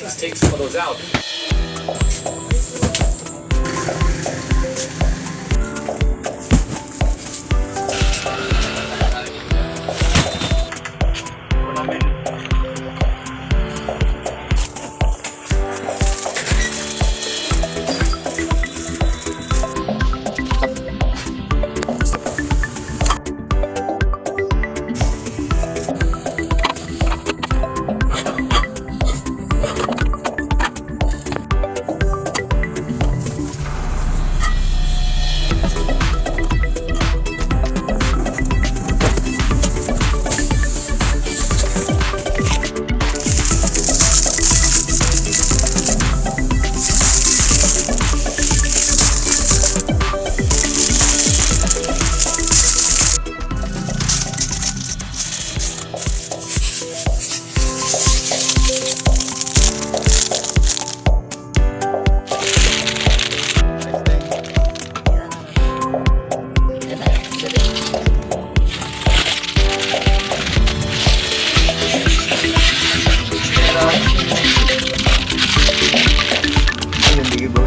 Let's take some of those out. Ayun, di ba?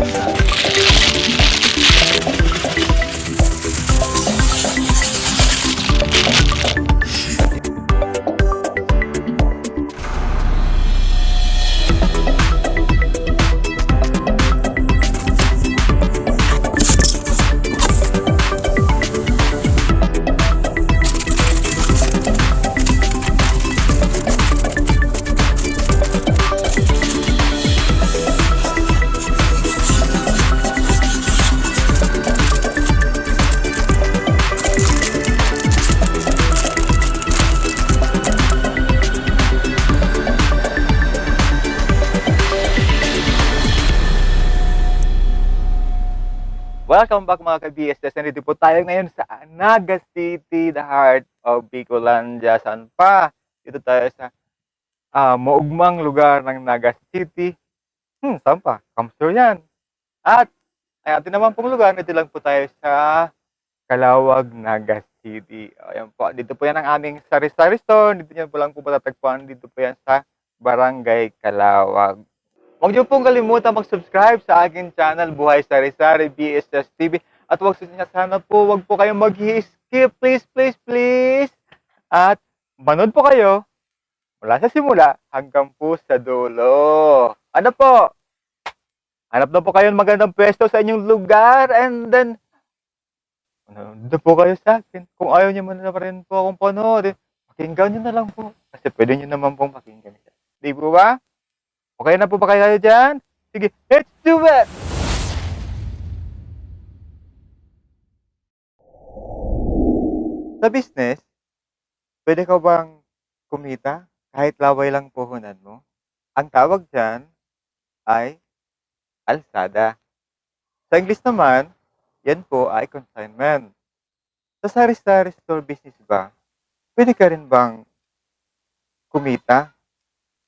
Welcome back mga ka-BSS. Nandito po tayo ngayon sa Naga City, the heart of Bicolandia. Saan pa? Dito tayo sa maugmang lugar ng Naga City. Saan pa? Kamsur yan. At ay atin naman pong lugar, dito lang po tayo sa Calawag, Naga City. Ayan po. Dito po yan ang aming sari-sari store. Dito yan po lang po matatagpuan. Dito po yan sa Barangay Calawag. Huwag niyo pong kalimutan mag-subscribe sa aking channel, Buhay Sari-Sari, BSS TV. At sana po, huwag po kayong mag-skip, please, please, please. At manood po kayo mula sa simula hanggang po sa dulo. Ano po? Hanap na po kayo ng magandang pwesto sa inyong lugar and then, dito po kayo sa akin. Kung ayaw niyo man na rin po akong panood, pakinggan niyo na lang po. Kasi pwede niyo naman pong pakinggan siya. Di po ba? Okay na po ba kayo dyan? Sige, let's do it! Sa business, pwede ka bang kumita kahit laway lang puhunan mo? Ang tawag dyan ay alsada. Sa English naman, yan po ay consignment. Sa sari-sari store business ba, pwede ka rin bang kumita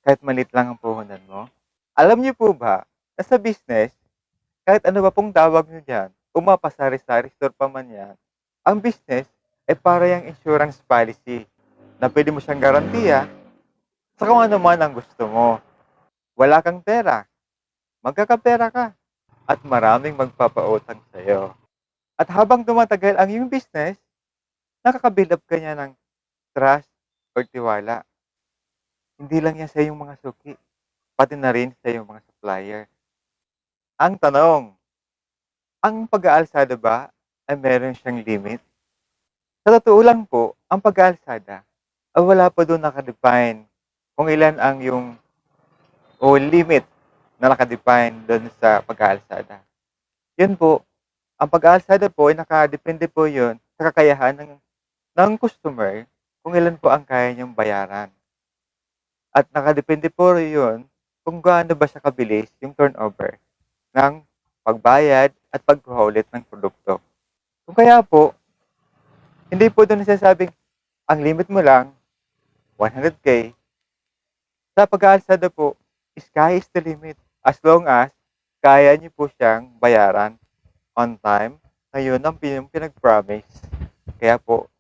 kahit maliit lang ang puhunan mo? Alam niyo po ba, na sa business, kahit ano ba pong tawag niyo dyan, sari-sari store pa man yan, ang business ay para yung insurance policy na pwede mo siyang garantiya sa kung ano man ang gusto mo. Wala kang pera, magkakapera ka, at maraming magpapautang sa'yo. At habang tumatagal ang iyong business, nakakabuild up ka niya ng trust or tiwala. Hindi lang yan sa iyong mga suki, pati na rin sa iyong mga supplier. Ang tanong, ang pag-aalsada ba ay meron siyang limit? Sa totoo lang po, ang pag-aalsada ay wala pa doon nakadefine kung ilan ang yung limit na nakadefine doon sa pag-aalsada. Yun po, ang pag-aalsada po ay nakadepende po yun sa kakayahan ng customer kung ilan po ang kaya niyang bayaran. At nakadepende po yun kung gaano ba siya kabilis yung turnover ng pagbayad at pagkuha ulit ng produkto. Kung kaya po, hindi po doon nasasabing ang limit mo lang 100K. Sa pag-aalsada po, sky is the limit as long as kaya niyo po siyang bayaran on time. Ngayon ang pinag-promise. Kaya po,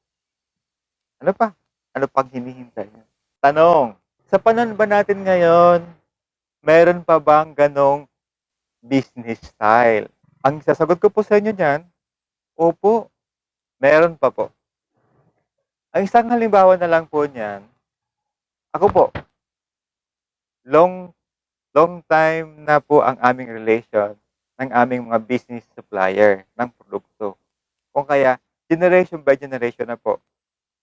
ano pa? Ano pang hinihintay niyo? Tanong, sa panahon ba natin ngayon, Meron pa bang ganong business style? Ang sasagot ko po sa inyo niyan, opo, meron pa po. Ang isang halimbawa na lang po niyan, ako po, long long time na po ang aming relation ng aming mga business supplier ng produkto. Kung kaya generation by generation na po.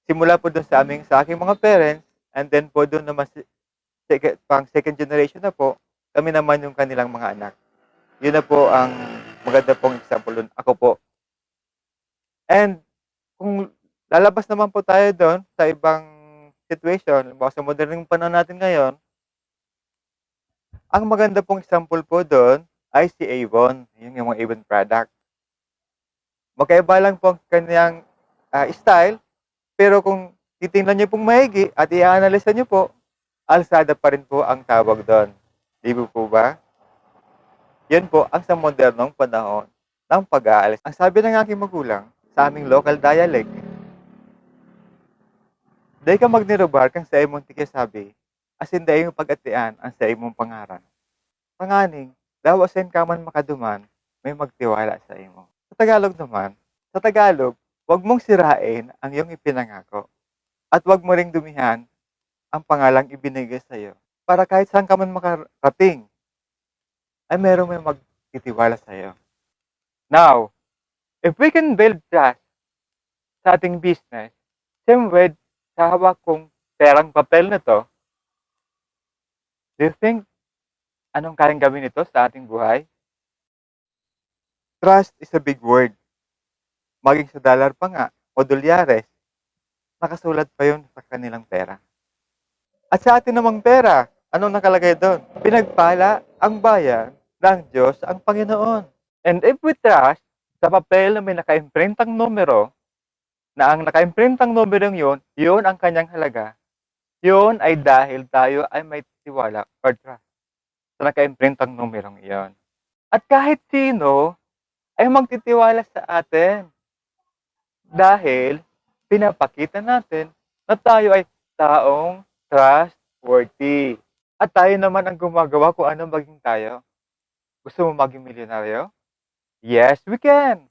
Simula po dun sa aking mga parents, and then po dun naman pang second generation na po, kami naman yung kanilang mga anak. Yun na po ang maganda pong example dun, ako po. And kung lalabas naman po tayo dun sa ibang situation, halimbawa sa modernong panahon natin ngayon, ang maganda pong example po dun ay si Avon, yun yung mga Avon product. Magkaiba lang po ang kanyang style, pero kung titingnan niyo pong maigi at i-analyze niyo po, alsada pa rin po ang tawag doon. Di po ba? Yan po ang sa modernong panahon ng pag-aalis. Ang sabi ng aking magulang sa aming local dialect, "Day ka magnirubar kang sa imong sabi, asin day yung pag-atian ang sa imong pangaran. Panganing, daw asin ka man makaduman, may magtiwala sa imo." Sa Tagalog naman, sa Tagalog, huwag mong sirain ang iyong ipinangako at huwag mo ring dumihan ang pangalang ibinigay sa iyo para kahit saan ka man makarating, ay merong may magtitiwala sa iyo. Now, if we can build trust sa ating business, same with sa hawak kong perang papel na to, do you think anong kayang gawin nito sa ating buhay? Trust is a big word. Maging sa dollar pa nga o dolyares, nakasulat pa yun sa kanilang pera. At sa atin namang pera, anong nakalagay doon? Pinagpala ang bayan ng Diyos ang Panginoon. And if we trust sa papel na may nakaimprintang numero, na ang nakaimprintang numerong yun ang kanyang halaga, yun ay dahil tayo ay may tiwala or trust sa nakaimprintang numerong iyon. At kahit sino ay magtitiwala sa atin dahil pinapakita natin na tayo ay taong trustworthy. At tayo naman ang gumagawa kung ano maging tayo. Gusto mo maging milyonaryo? Yes, we can.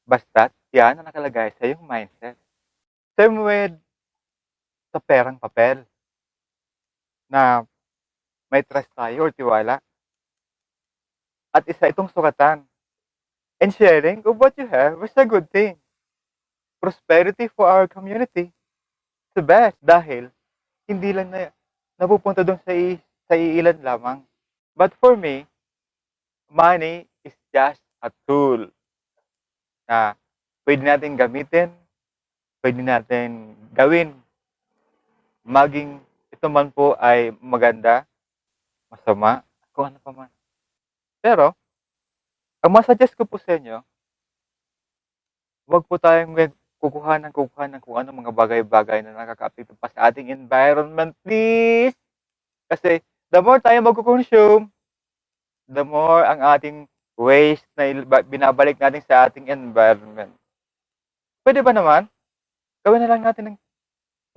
Basta't yan ang nakalagay sa iyong mindset. Same with sa perang papel na may trust tayo or tiwala. At isa itong sukatan. And sharing of what you have is a good thing. Prosperity for our community. It's the best dahil hindi lang na napupunta doon sa iilan lamang. But for me, money is just a tool na pwede natin gamitin, pwede natin gawin. Maging ito man po ay maganda, masama, kung ano pa man. Pero, ang masasuggest ko po sa inyo, huwag po tayong kukuha ng kung ano mga bagay-bagay na nakaka-apekto pa sa ating environment, please. Kasi, the more tayo magko-consume, the more ang ating waste na binabalik natin sa ating environment. Pwede ba naman? Gawin na lang natin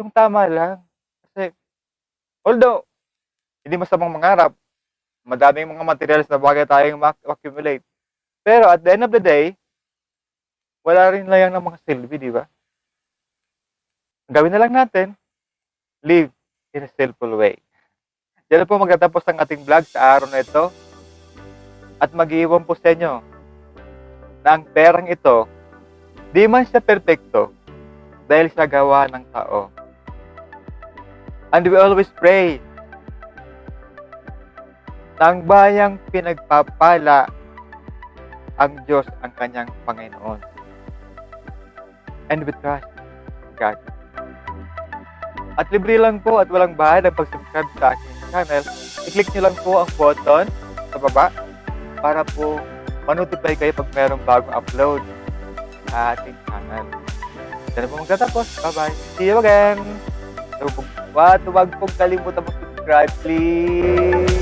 yung tama lang. Kasi, although, hindi masamang mangarap, madaming mga materials na bagay tayong accumulate. Pero at the end of the day, wala rin layang ng mga silbi, di ba? Gawin na lang natin, live in a skillful way. Diyan po magtatapos ang ating vlog sa araw na ito. At mag-iwan po sa inyo na ang perang ito, di man siya perpekto dahil sa gawa ng tao. And we always pray na ang bayang pinagpapala ang Diyos ang kanyang Panginoon. And we trust God. At libre lang po at walang bayad ang pag-subscribe sa aking channel. I-click nyo lang po ang button sa baba para po manotify kayo pag merong bagong upload sa ating channel. Diyan po magtatapos. Bye-bye. See you again. Huwag pong kalimutan mag-subscribe, please.